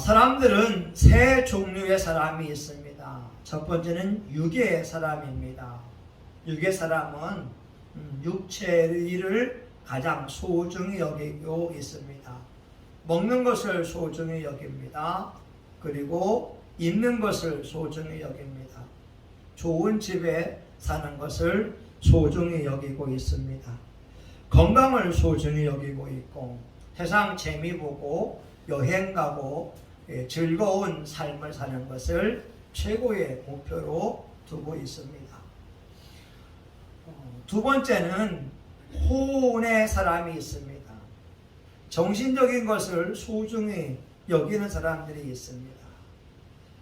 사람들은 세 종류의 사람이 있습니다. 첫 번째는 육의 사람입니다. 육의 사람은 육체의 일을 가장 소중히 여기고 있습니다. 먹는 것을 소중히 여깁니다. 그리고 입는 것을 소중히 여깁니다. 좋은 집에 사는 것을 소중히 여기고 있습니다. 건강을 소중히 여기고 있고 세상 재미 보고 여행 가고 즐거운 삶을 사는 것을 최고의 목표로 두고 있습니다. 두 번째는 혼의 사람이 있습니다. 정신적인 것을 소중히 여기는 사람들이 있습니다.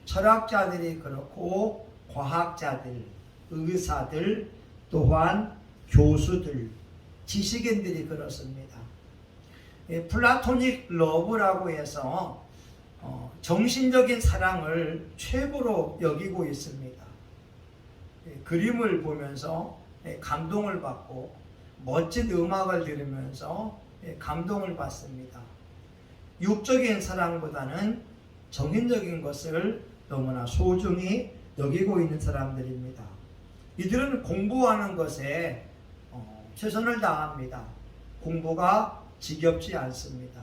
철학자들이 그렇고 과학자들, 의사들, 또한 교수들, 지식인들이 그렇습니다. 플라토닉 러브라고 해서 정신적인 사랑을 최고로 여기고 있습니다. 그림을 보면서 감동을 받고 멋진 음악을 들으면서 감동을 받습니다. 육적인 사랑보다는 정신적인 것을 너무나 소중히 여기고 있는 사람들입니다. 이들은 공부하는 것에 최선을 다합니다. 공부가 지겹지 않습니다.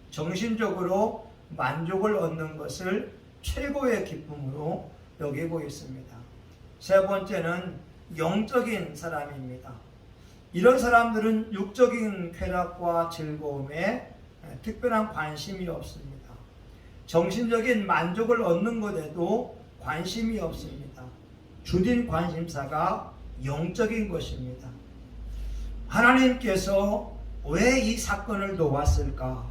정신적으로 만족을 얻는 것을 최고의 기쁨으로 여기고 있습니다. 세 번째는 영적인 사람입니다. 이런 사람들은 육적인 쾌락과 즐거움에 특별한 관심이 없습니다. 정신적인 만족을 얻는 것에도 관심이 없습니다. 주된 관심사가 영적인 것입니다. 하나님께서 왜 이 사건을 놓았을까?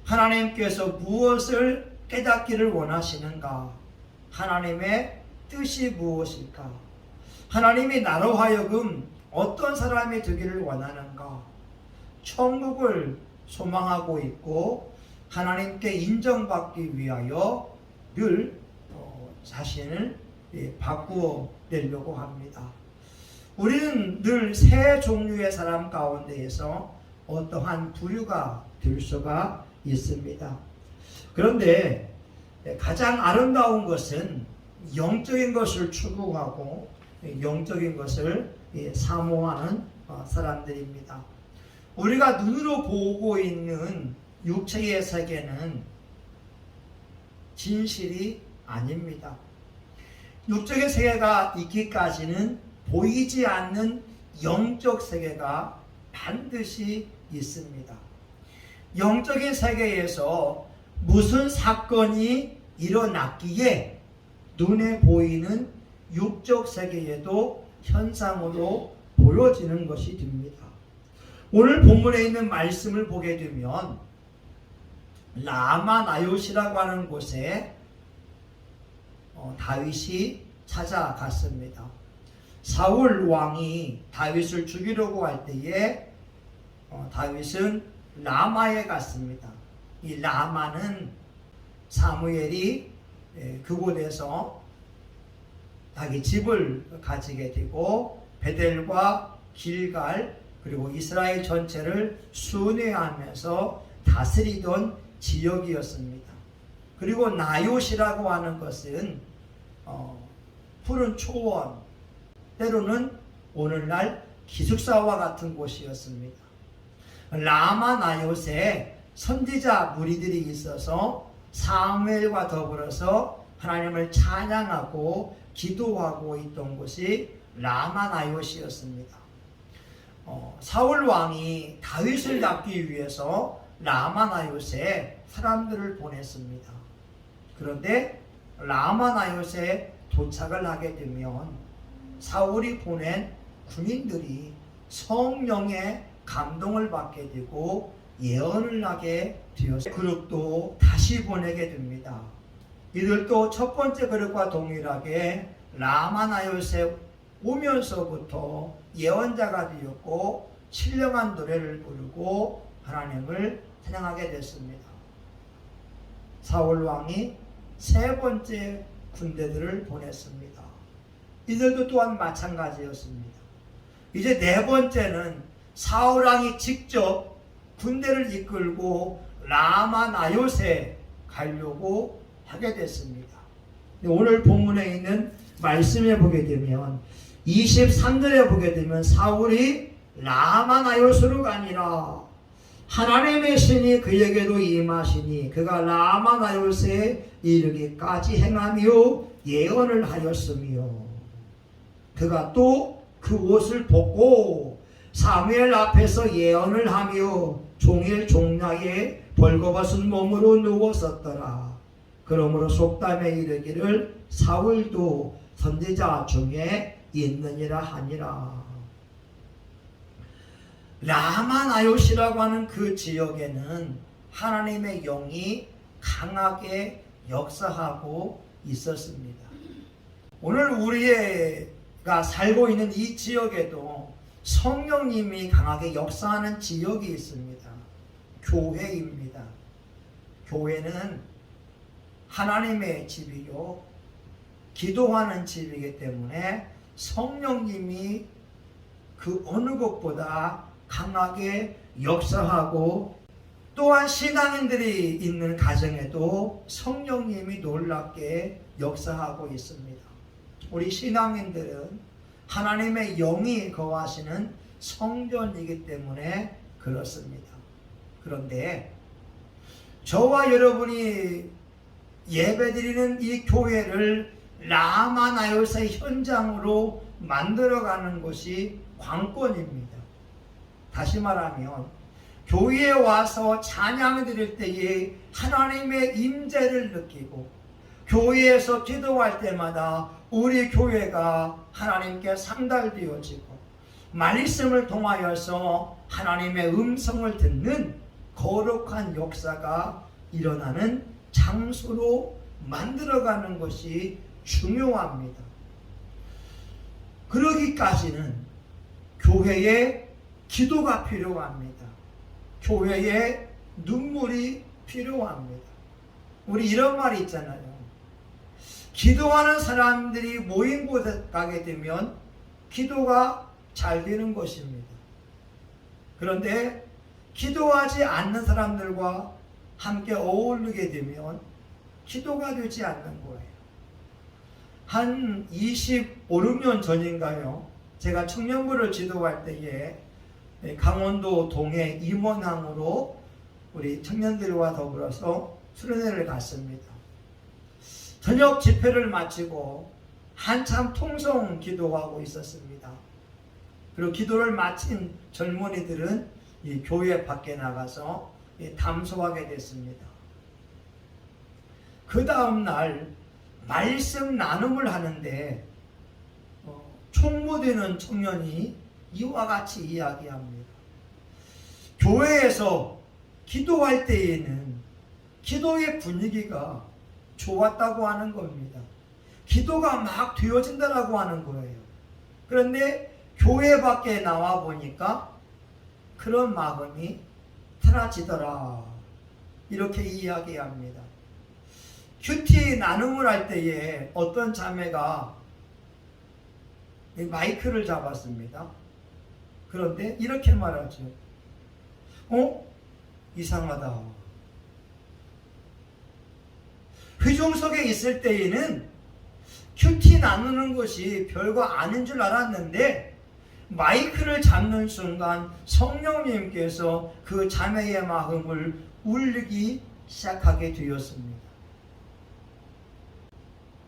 하나님께서 무엇을 깨닫기를 원하시는가? 하나님의 뜻이 무엇일까? 하나님이 나로 하여금 어떤 사람이 되기를 원하는가? 천국을 소망하고 있고 하나님께 인정받기 위하여 늘 자신을 바꾸어 내려고 합니다. 우리는 늘 세 종류의 사람 가운데에서 어떠한 부류가 될 수가 있습니다. 그런데 가장 아름다운 것은 영적인 것을 추구하고 영적인 것을 사모하는 사람들입니다. 우리가 눈으로 보고 있는 육체의 세계는 진실이 아닙니다. 육적인 세계가 있기까지는 보이지 않는 영적 세계가 반드시 있습니다. 영적인 세계에서 무슨 사건이 일어났기에 눈에 보이는 육적 세계에도 현상으로 보여지는 것이 됩니다. 오늘 본문에 있는 말씀을 보게 되면 라마나요시라고 하는 곳에 다윗이 찾아갔습니다. 사울 왕이 다윗을 죽이려고 할 때에 다윗은 라마에 갔습니다. 이 라마는 사무엘이 그곳에서 자기 집을 가지게 되고 베델과 길갈 그리고 이스라엘 전체를 순회하면서 다스리던 지역이었습니다. 그리고 나요시라고 하는 것은 푸른 초원, 때로는 오늘날 기숙사와 같은 곳이었습니다. 라마 나요시에 선지자 무리들이 있어서 사무엘과 더불어서 하나님을 찬양하고 기도하고 있던 곳이 라마 나요시였습니다. 사울 왕이 다윗을 잡기 위해서 라마 나요시에 사람들을 보냈습니다. 그런데 라마 나요시에 도착을 하게 되면 사울이 보낸 군인들이 성령의 감동을 받게 되고 예언을 하게 되었습니다. 그룹도 다시 보내게 됩니다. 이들도 첫 번째 그룹과 동일하게 라마나요시에 오면서부터 예언자가 되었고 신령한 노래를 부르고 하나님을 찬양하게 됐습니다. 사울 왕이 세 번째 군대들을 보냈습니다. 이들도 또한 마찬가지였습니다. 이제 네 번째는 사울 왕이 직접 군대를 이끌고 라마나요시에 가려고 하게 됐습니다. 오늘 본문에 있는 말씀에 보게 되면 23절에 보게 되면 사울이 라마나요스로 가니라 하나님의 신이 그에게로 임하시니 그가 라마나요스에 이르기까지 행하며 예언을 하였으며 그가 또 그 옷을 벗고 사무엘 앞에서 예언을 하며 종일 종야에 벌거벗은 몸으로 누웠었더라. 그러므로 속담에 이르기를 사울도 선지자 중에 있느니라 하니라. 라마나요시라고 하는 그 지역에는 하나님의 영이 강하게 역사하고 있었습니다. 오늘 우리가 살고 있는 이 지역에도 성령님이 강하게 역사하는 지역이 있습니다. 교회입니다. 교회는 하나님의 집이요 기도하는 집이기 때문에 성령님이 그 어느 곳보다 강하게 역사하고 또한 신앙인들이 있는 가정에도 성령님이 놀랍게 역사하고 있습니다. 우리 신앙인들은 하나님의 영이 거하시는 성전이기 때문에 그렇습니다. 그런데 저와 여러분이 예배드리는 이 교회를 라마나요스의 현장으로 만들어가는 것이 관건입니다. 다시 말하면 교회에 와서 찬양 드릴 때에 하나님의 임재를 느끼고 교회에서 기도할 때마다 우리 교회가 하나님께 상달되어지고 말씀을 통하여서 하나님의 음성을 듣는 거룩한 역사가 일어나는 장소로 만들어가는 것이 중요합니다. 그러기까지는 교회에 기도가 필요합니다. 교회에 눈물이 필요합니다. 우리 이런 말이 있잖아요. 기도하는 사람들이 모인 곳에 가게 되면 기도가 잘 되는 것입니다. 그런데 기도하지 않는 사람들과 함께 어울리게 되면 기도가 되지 않는 거예요. 한 25, 6년 전인가요? 제가 청년부를 지도할 때에 강원도 동해 임원항으로 우리 청년들과 더불어서 수련회를 갔습니다. 저녁 집회를 마치고 한참 통성 기도하고 있었습니다. 그리고 기도를 마친 젊은이들은 이 교회 밖에 나가서 담소하게 됐습니다. 그 다음 날 말씀 나눔을 하는데 총무되는 청년이 이와 같이 이야기합니다. 교회에서 기도할 때에는 기도의 분위기가 좋았다고 하는 겁니다. 기도가 막 되어진다라고 하는 거예요. 그런데 교회 밖에 나와 보니까 그런 마음이 사라지더라. 이렇게 이야기합니다. 큐티 나눔을 할 때에 어떤 자매가 마이크를 잡았습니다. 그런데 이렇게 말하죠. 이상하다. 회중석에 있을 때에는 큐티 나누는 것이 별거 아닌 줄 알았는데 마이크를 잡는 순간 성령님께서 그 자매의 마음을 울리기 시작하게 되었습니다.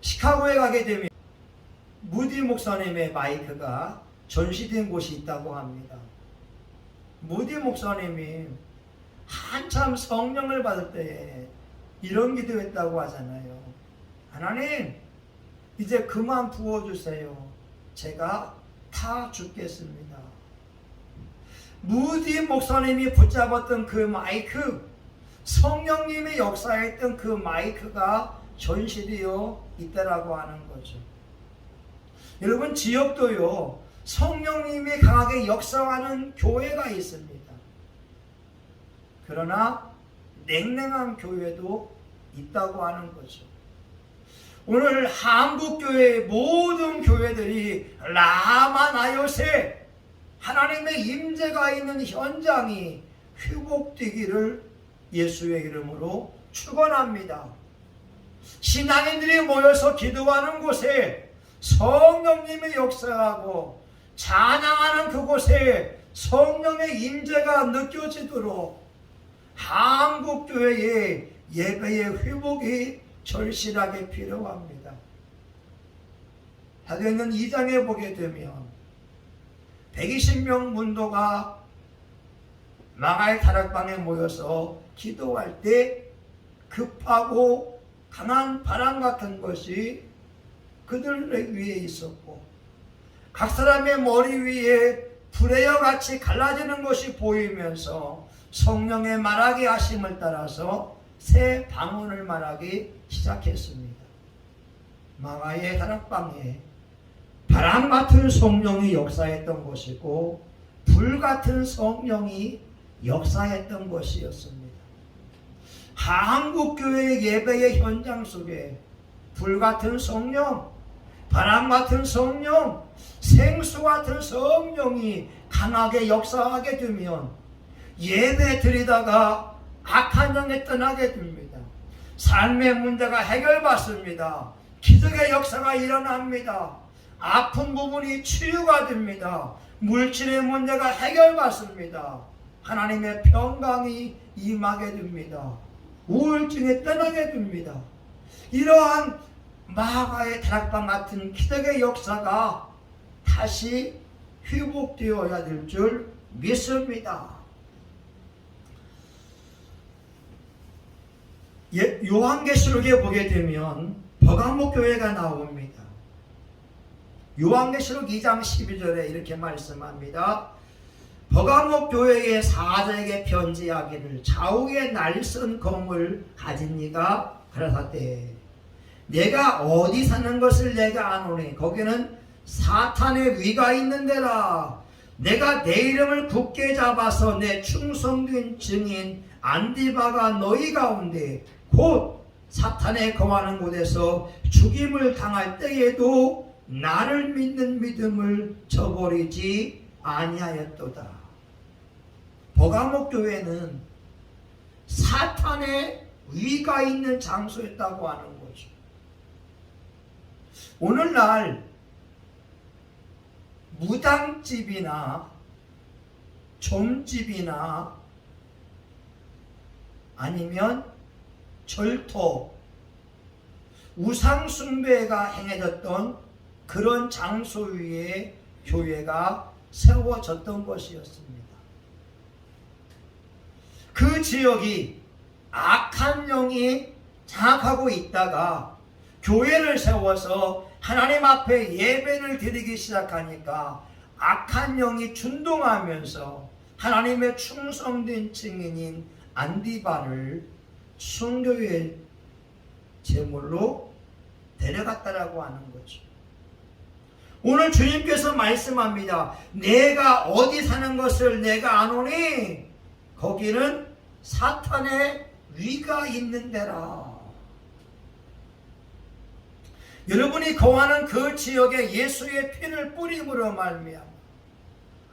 시카고에 가게 되면 무디 목사님의 마이크가 전시된 곳이 있다고 합니다. 무디 목사님이 한참 성령을 받을 때에 이런 기도했다고 하잖아요. 하나님, 이제 그만 부어주세요. 제가 다 죽겠습니다. 무디 목사님이 붙잡았던 그 마이크, 성령님의 역사했던 그 마이크가 전시되어 있다라고 하는 거죠. 여러분, 지역도요, 성령님이 강하게 역사하는 교회가 있습니다. 그러나 냉랭한 교회도 있다고 하는 거죠. 오늘 한국교회의 모든 교회들이 라마나요세 하나님의 임재가 있는 현장이 회복되기를 예수의 이름으로 축원합니다. 신앙인들이 모여서 기도하는 곳에 성령님의 역사하고 찬양하는 그곳에 성령의 임재가 느껴지도록 한국교회의 예배의 회복이 절실하게 필요합니다. 사도행전 2장에 보게 되면 120명 문도가 마가의 다락방에 모여서 기도할 때 급하고 강한 바람 같은 것이 그들 위에 있었고 각 사람의 머리 위에 불의와 같이 갈라지는 것이 보이면서 성령의 말하게 하심을 따라서 새 방언을 말하기 시작했습니다. 마가의 다락방에 바람 같은 성령이 역사했던 것이고 불 같은 성령이 역사했던 것이었습니다. 한국교회의 예배의 현장 속에 불 같은 성령, 바람 같은 성령, 생수 같은 성령이 강하게 역사하게 되면 예배 드리다가 악한 영에 떠나게 됩니다. 삶의 문제가 해결받습니다. 기적의 역사가 일어납니다. 아픈 부분이 치유가 됩니다. 물질의 문제가 해결받습니다. 하나님의 평강이 임하게 됩니다. 우울증에 떠나게 됩니다. 이러한 마가의 다락방 같은 기적의 역사가 다시 회복되어야 될 줄 믿습니다. 요한계시록에 보게 되면 버가모 교회가 나옵니다. 요한계시록 2장 12절에 이렇게 말씀합니다. 버가모 교회의 사자에게 편지하기를 좌우에 날선 검을 가진 이가 가라사대 내가 어디 사는 것을 내가 아노니 거기는 사탄의 위가 있는 데라. 내가 내 이름을 굳게 잡아서 내 충성된 증인 안디바가 너희 가운데 곧 사탄에 거하는 곳에서 죽임을 당할 때에도 나를 믿는 믿음을 저버리지 아니하였도다. 버가모 교회는 사탄의 위가 있는 장소였다고 하는 거죠. 오늘날 무당집이나 좀집이나 아니면 절토, 우상숭배가 행해졌던 그런 장소 위에 교회가 세워졌던 것이었습니다. 그 지역이 악한 영이 장악하고 있다가 교회를 세워서 하나님 앞에 예배를 드리기 시작하니까 악한 영이 준동하면서 하나님의 충성된 증인인 안디바를 순교의 제물로 데려갔다라고 하는 거죠. 오늘 주님께서 말씀합니다. 내가 어디 사는 것을 내가 아노니 거기는 사탄의 위가 있는 데라. 여러분이 거하는 그 지역에 예수의 피를 뿌림으로 말미암아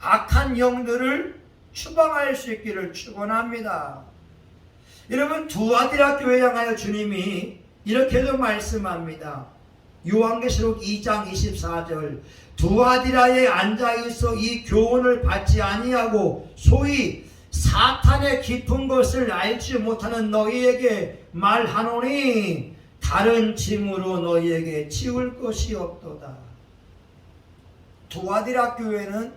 악한 영들을 추방할 수 있기를 축원합니다. 여러분 두아디라 교회 향하여 주님이 이렇게도 말씀합니다. 요한계시록 2장 24절 두아디라에 앉아있어 이 교훈을 받지 아니하고 소위 사탄의 깊은 것을 알지 못하는 너희에게 말하노니 다른 짐으로 너희에게 치울 것이 없도다. 두아디라 교회는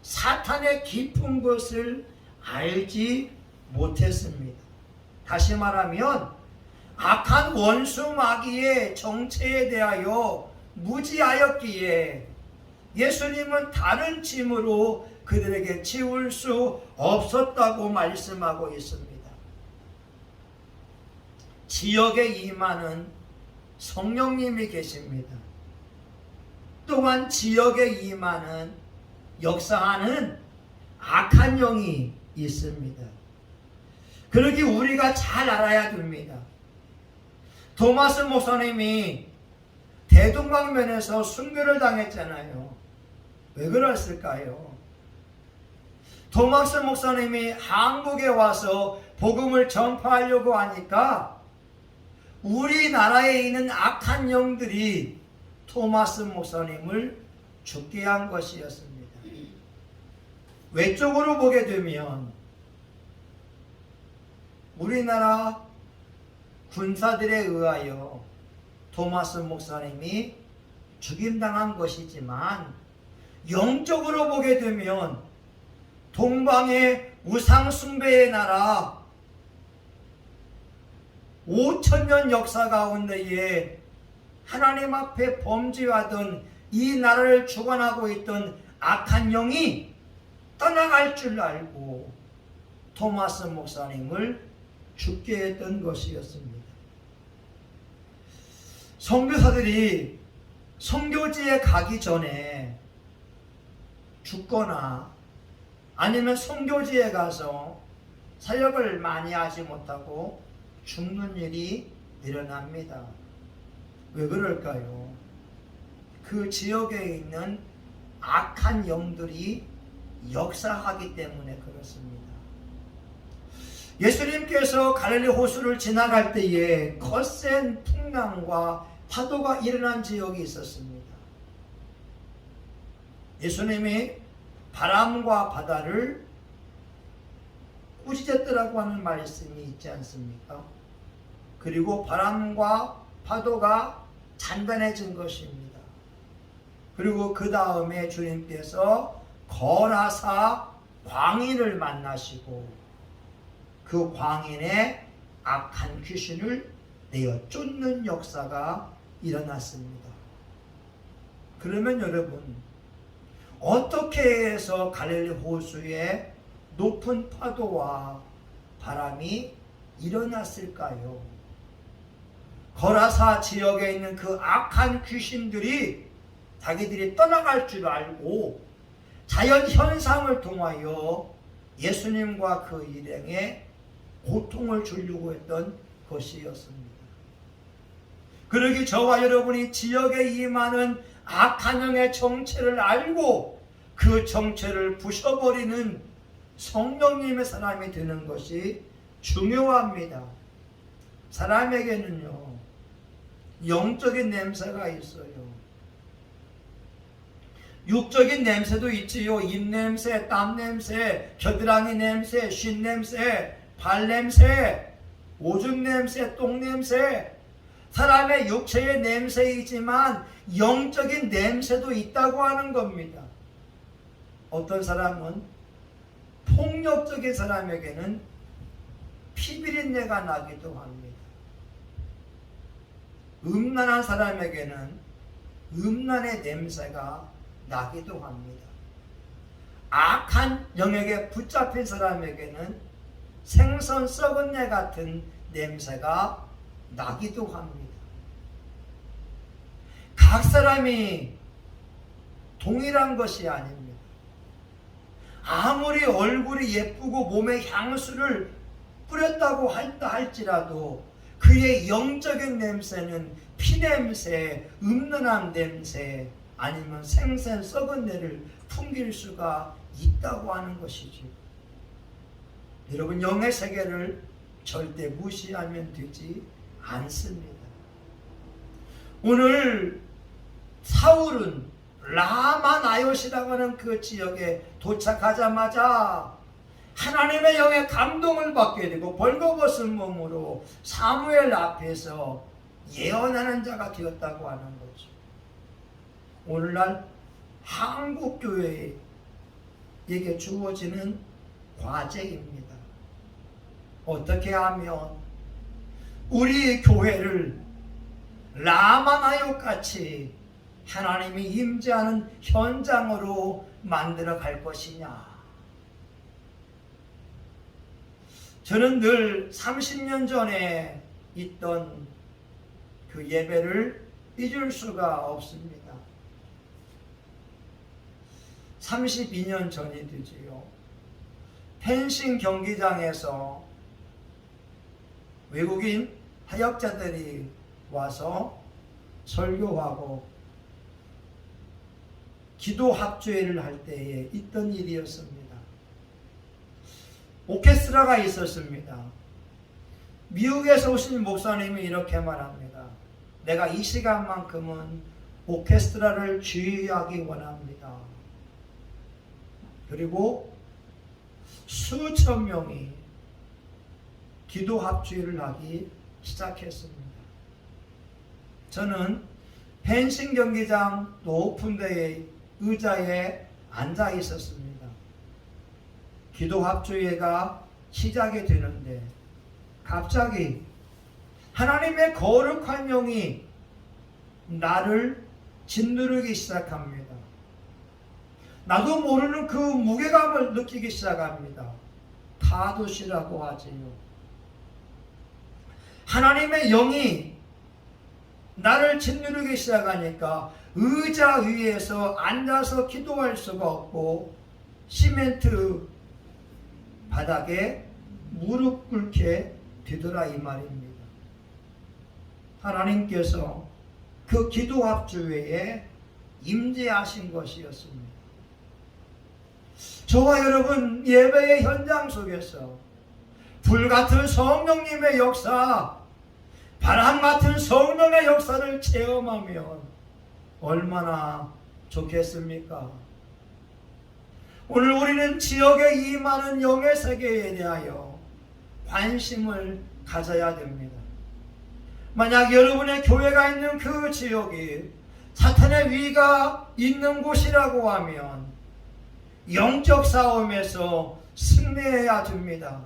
사탄의 깊은 것을 알지 못했습니다. 다시 말하면 악한 원수 마귀의 정체에 대하여 무지하였기에 예수님은 다른 짐으로 그들에게 치울 수 없었다고 말씀하고 있습니다. 지역에 임하는 성령님이 계십니다. 또한 지역에 임하는 역사하는 악한 영이 있습니다. 그러기 우리가 잘 알아야 됩니다. 토마스 목사님이 대동강변에서 순교를 당했잖아요. 왜 그랬을까요? 토마스 목사님이 한국에 와서 복음을 전파하려고 하니까 우리나라에 있는 악한 영들이 토마스 목사님을 죽게 한 것이었습니다. 외적으로 보게 되면 우리나라 군사들에 의하여 토마스 목사님이 죽임당한 것이지만, 영적으로 보게 되면 동방의 우상숭배의 나라 5,000년 역사 가운데에 하나님 앞에 범죄하던 이 나라를 주관하고 있던 악한 영이 떠나갈 줄 알고 토마스 목사님을 죽게 했던 것이었습니다. 선교사들이 선교지에 가기 전에 죽거나 아니면 선교지에 가서 사역을 많이 하지 못하고 죽는 일이 일어납니다. 왜 그럴까요? 그 지역에 있는 악한 영들이 역사하기 때문에 그렇습니다. 예수님께서 갈릴리 호수를 지나갈 때에 거센 풍랑과 파도가 일어난 지역이 있었습니다. 예수님이 바람과 바다를 꾸짖었더라고 하는 말씀이 있지 않습니까? 그리고 바람과 파도가 잔잔해진 것입니다. 그리고 그 다음에 주님께서 거라사 광인을 만나시고 그 광인의 악한 귀신을 내어 쫓는 역사가 일어났습니다. 그러면 여러분, 어떻게 해서 갈릴리 호수에 높은 파도와 바람이 일어났을까요? 거라사 지역에 있는 그 악한 귀신들이 자기들이 떠나갈 줄 알고 자연 현상을 통하여 예수님과 그 일행에 고통을 주려고 했던 것이었습니다. 그러기 저와 여러분이 지역에 임하는 악한 영의 정체를 알고 그 정체를 부셔버리는 성령님의 사람이 되는 것이 중요합니다. 사람에게는요, 영적인 냄새가 있어요. 육적인 냄새도 있지요. 입냄새, 땀냄새, 겨드랑이 냄새, 쉰냄새, 발냄새, 오줌 냄새, 똥냄새. 사람의 육체의 냄새이지만 영적인 냄새도 있다고 하는 겁니다. 어떤 사람은 폭력적인 사람에게는 피비린내가 나기도 합니다. 음란한 사람에게는 음란의 냄새가 나기도 합니다. 악한 영에게 붙잡힌 사람에게는 생선 썩은 내 같은 냄새가 나기도 합니다. 각 사람이 동일한 것이 아닙니다. 아무리 얼굴이 예쁘고 몸에 향수를 뿌렸다고 할지라도 그의 영적인 냄새는 피냄새, 음란한 냄새, 아니면 생선 썩은 내를 풍길 수가 있다고 하는 것이죠. 여러분, 영의 세계를 절대 무시하면 되지 않습니다. 오늘 사울은 라마나요시라고 하는 그 지역에 도착하자마자 하나님의 영의 감동을 받게 되고 벌거벗은 몸으로 사무엘 앞에서 예언하는 자가 되었다고 하는 거죠. 오늘날 한국교회에게 주어지는 과제입니다. 어떻게 하면 우리 교회를 라마나요 같이 하나님이 임재하는 현장으로 만들어 갈 것이냐. 저는 늘 30년 전에 있던 그 예배를 잊을 수가 없습니다. 32년 전이 되지요. 펜싱 경기장에서 외국인 사역자들이 와서 설교하고 기도 합주회를 할 때에 있던 일이었습니다. 오케스트라가 있었습니다. 미국에서 오신 목사님이 이렇게 말합니다. 내가 이 시간만큼은 오케스트라를 지휘하기 원합니다. 그리고 수천 명이 기도 합주를 하기 시작했습니다. 저는 펜싱 경기장 높은 데의 의자에 앉아 있었습니다. 기도 합주회가 시작이 되는데 갑자기 하나님의 거룩한 영이 나를 짓누르기 시작합니다. 나도 모르는 그 무게감을 느끼기 시작합니다. 타도시라고 하지요. 하나님의 영이 나를 짓누르기 시작하니까 의자 위에서 앉아서 기도할 수가 없고 시멘트 바닥에 무릎 꿇게 되더라 이 말입니다. 하나님께서 그 기도 합주회에 임재하신 것이었습니다. 저와 여러분 예배의 현장 속에서 불같은 성령님의 역사, 바람 같은 성령의 역사를 체험하면 얼마나 좋겠습니까? 오늘 우리는 지역에 임하는 영의 세계에 대하여 관심을 가져야 됩니다. 만약 여러분의 교회가 있는 그 지역이 사탄의 위가 있는 곳이라고 하면 영적 싸움에서 승리해야 됩니다.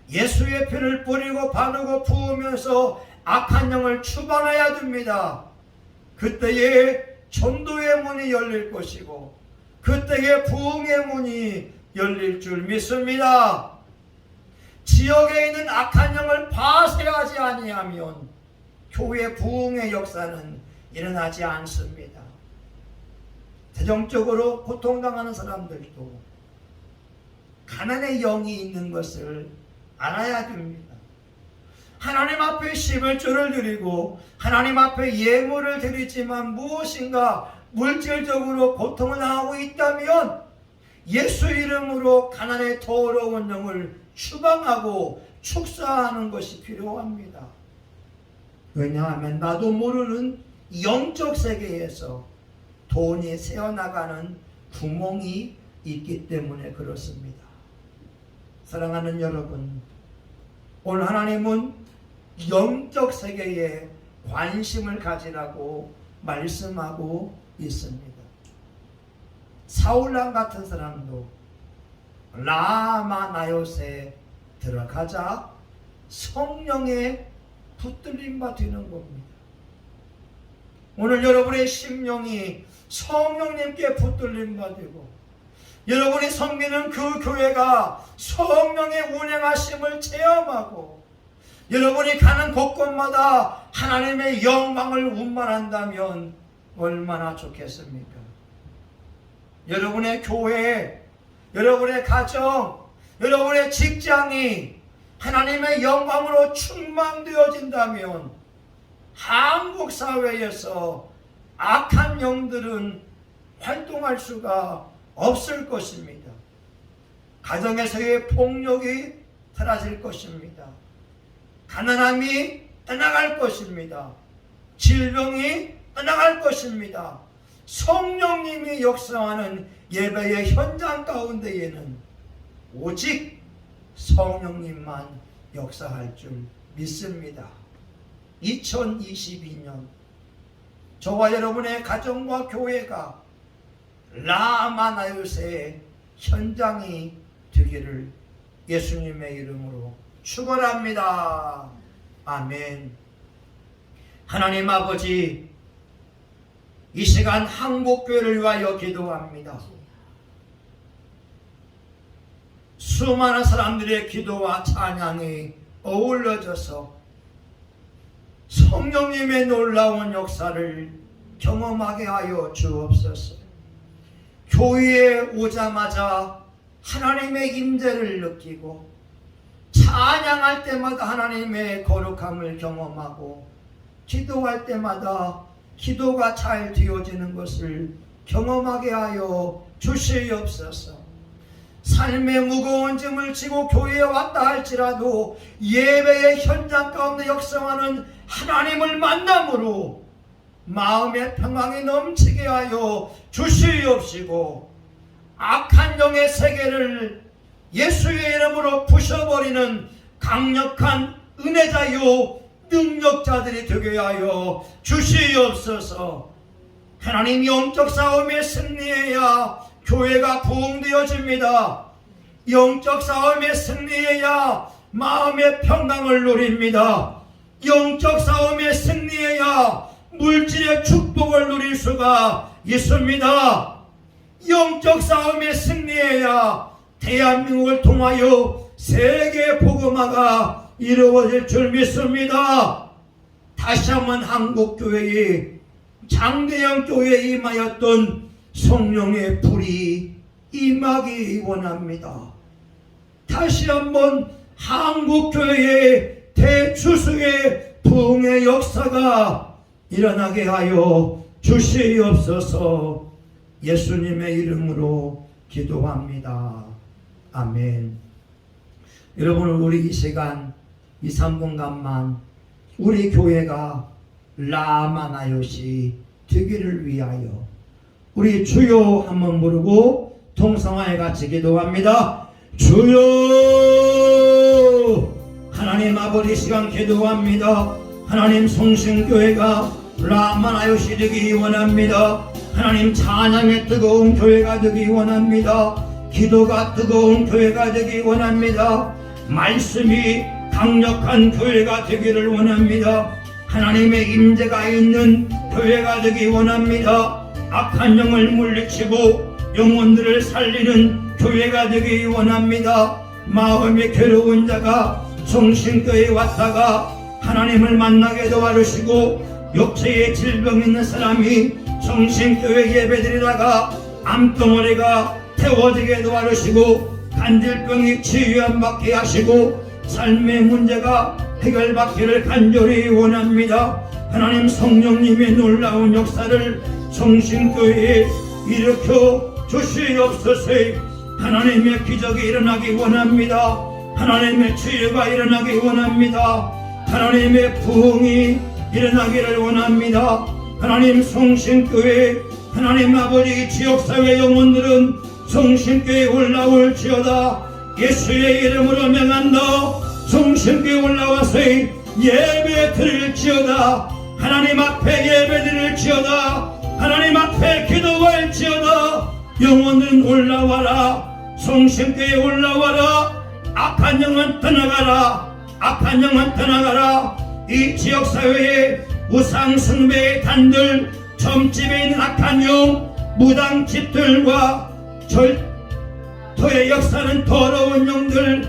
예수의 피를 뿌리고 바르고 부으면서 악한 영을 추방해야 됩니다. 그때에 전도의 문이 열릴 것이고 그때에 부흥의 문이 열릴 줄 믿습니다. 지역에 있는 악한 영을 파쇄하지 아니하면 교회 부흥의 역사는 일어나지 않습니다. 재정적으로 고통당하는 사람들도 가난의 영이 있는 것을 알아야 됩니다. 하나님 앞에 11조를 드리고 하나님 앞에 예물을 드리지만 무엇인가 물질적으로 고통을 당하고 있다면 예수 이름으로 가난의 더러운 영을 추방하고 축사하는 것이 필요합니다. 왜냐하면 나도 모르는 영적 세계에서 돈이 새어나가는 구멍이 있기 때문에 그렇습니다. 사랑하는 여러분, 오늘 하나님은 영적 세계에 관심을 가지라고 말씀하고 있습니다. 사울랑 같은 사람도 라마나요스에 들어가자 성령의 붙들림과 되는 겁니다. 오늘 여러분의 심령이 성령님께 붙들림과 되고 여러분이 섬기는 그 교회가 성령의 운행하심을 체험하고 여러분이 가는 곳곳마다 하나님의 영광을 운반한다면 얼마나 좋겠습니까? 여러분의 교회, 여러분의 가정, 여러분의 직장이 하나님의 영광으로 충만되어진다면 한국 사회에서 악한 영들은 활동할 수가 없을 것입니다. 가정에서의 폭력이 사라질 것입니다. 가난함이 떠나갈 것입니다. 질병이 떠나갈 것입니다. 성령님이 역사하는 예배의 현장 가운데에는 오직 성령님만 역사할 줄 믿습니다. 2022년 저와 여러분의 가정과 교회가 라마나요스의 현장이 되기를 예수님의 이름으로 축원합니다. 아멘. 하나님 아버지, 이 시간 한국교회를 위하여 기도합니다. 수많은 사람들의 기도와 찬양이 어우러져서 성령님의 놀라운 역사를 경험하게 하여 주옵소서. 교회에 오자마자 하나님의 임재를 느끼고 찬양할 때마다 하나님의 거룩함을 경험하고 기도할 때마다 기도가 잘 되어지는 것을 경험하게 하여 주시옵소서. 삶의 무거운 짐을 지고 교회에 왔다 할지라도 예배의 현장 가운데 역사하는 하나님을 만남으로 마음의 평강이 넘치게 하여 주시옵시고, 악한 영의 세계를 예수의 이름으로 부셔버리는 강력한 은혜자요 능력자들이 되게 하여 주시옵소서. 하나님, 영적 싸움에 승리해야 교회가 부흥되어집니다. 영적 싸움에 승리해야 마음의 평강을 누립니다. 영적 싸움에 승리해야 물질의 축복을 누릴 수가 있습니다. 영적 싸움에 승리해야 대한민국을 통하여 세계 복음화가 이루어질 줄 믿습니다. 다시 한번 한국교회의 장대영 교회에 임하였던 성령의 불이 임하기 원합니다. 다시 한번 한국교회의 대추수의 부흥의 역사가 일어나게 하여 주시옵소서. 예수님의 이름으로 기도합니다. 아멘. 여러분, 우리 이 시간 2, 3분간만 우리 교회가 라마나요시 되기를 위하여 우리 주여 한번 부르고 통성하여 같이 기도합니다. 주여, 하나님 아버지, 시간 기도합니다. 하나님, 성신교회가 라마나요시 되기 원합니다. 하나님, 찬양의 뜨거운 교회가 되기 원합니다. 기도가 뜨거운 교회가 되기 원합니다. 말씀이 강력한 교회가 되기를 원합니다. 하나님의 임재가 있는 교회가 되기 원합니다. 악한 영을 물리치고 영혼들을 살리는 교회가 되기 원합니다. 마음이 괴로운 자가 성신교회에 왔다가 하나님을 만나게 도와주시고, 육체에 질병 있는 사람이 성신교회 예배드리다가 암덩어리가 태워지게 도와주시고, 간질병이 치유받게 하시고, 삶의 문제가 해결받기를 간절히 원합니다. 하나님, 성령님의 놀라운 역사를 성신교회에 일으켜 주시옵소서. 하나님의 기적이 일어나기 원합니다. 하나님의 치유가 일어나기 원합니다. 하나님의 부흥이 일어나기를 원합니다. 하나님, 성신교회, 하나님 아버지, 지역사회 영혼들은 성신교회에 올라올지어다. 예수의 이름으로 명한다. 성신교회에 올라와서 예배 드릴지어다. 하나님 앞에 예배 드릴지어다. 하나님 앞에 기도할지어다. 영혼은 올라와라. 성신교회에 올라와라. 악한 영은 떠나가라. 악한 영은 떠나가라. 이 지역사회에 우상 숭배의 단들, 점집에 있는 악한 영, 무당 집들과 절토의 역사는 더러운 영들,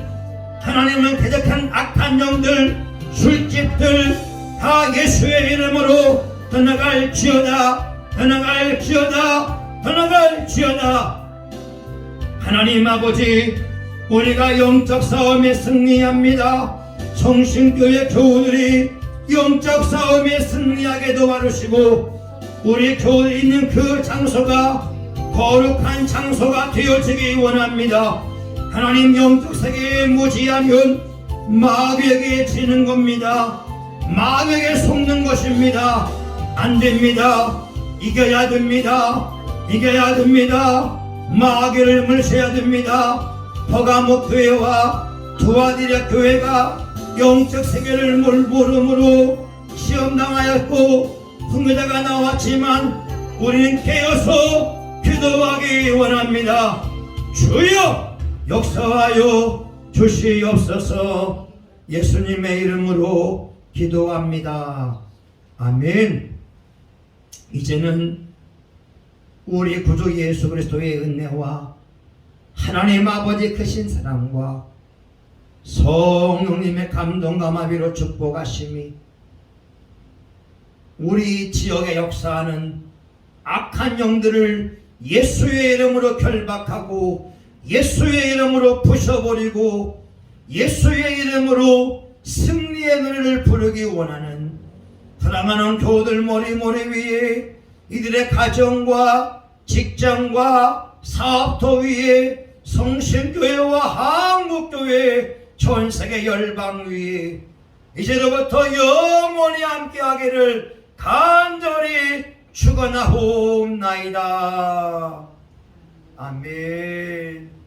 하나님은 대적한 악한 영들, 술집들 다 예수의 이름으로 떠나갈지어다. 떠나갈지어다. 떠나갈지어다. 하나님 아버지, 우리가 영적 싸움에 승리합니다. 성신교회 교우들이 영적 싸움에 승리하게 도와주시고, 우리 교우들이 있는 그 장소가 거룩한 장소가 되어지기 원합니다. 하나님, 영적 세계에 무지하면 마귀에게 지는 겁니다. 마귀에게 속는 것입니다. 안 됩니다. 이겨야 됩니다. 이겨야 됩니다. 마귀를 물세야 됩니다. 버가목 교회와 두아디랴 교회가 영적 세계를 모름으로 시험당하였고 훈계자가 나왔지만 우리는 깨어서 기도하기 원합니다. 주여, 역사하여 주시옵소서. 예수님의 이름으로 기도합니다. 아멘. 이제는 우리 구주 예수 그리스도의 은혜와 하나님 아버지 크신 사랑과 성령님의 감동과 마비로 축복하심이 우리 지역에 역사하는 악한 영들을 예수의 이름으로 결박하고 예수의 이름으로 부셔버리고 예수의 이름으로 승리의 노래를 부르기 원하는 사랑하는 교우들 머리 위에 이들의 가정과 직장과 사업터 위에 성신교회와 한국교회 전세계 열방 위에 이제로부터 영원히 함께하기를 간절히 축원하옵나이다. 아멘.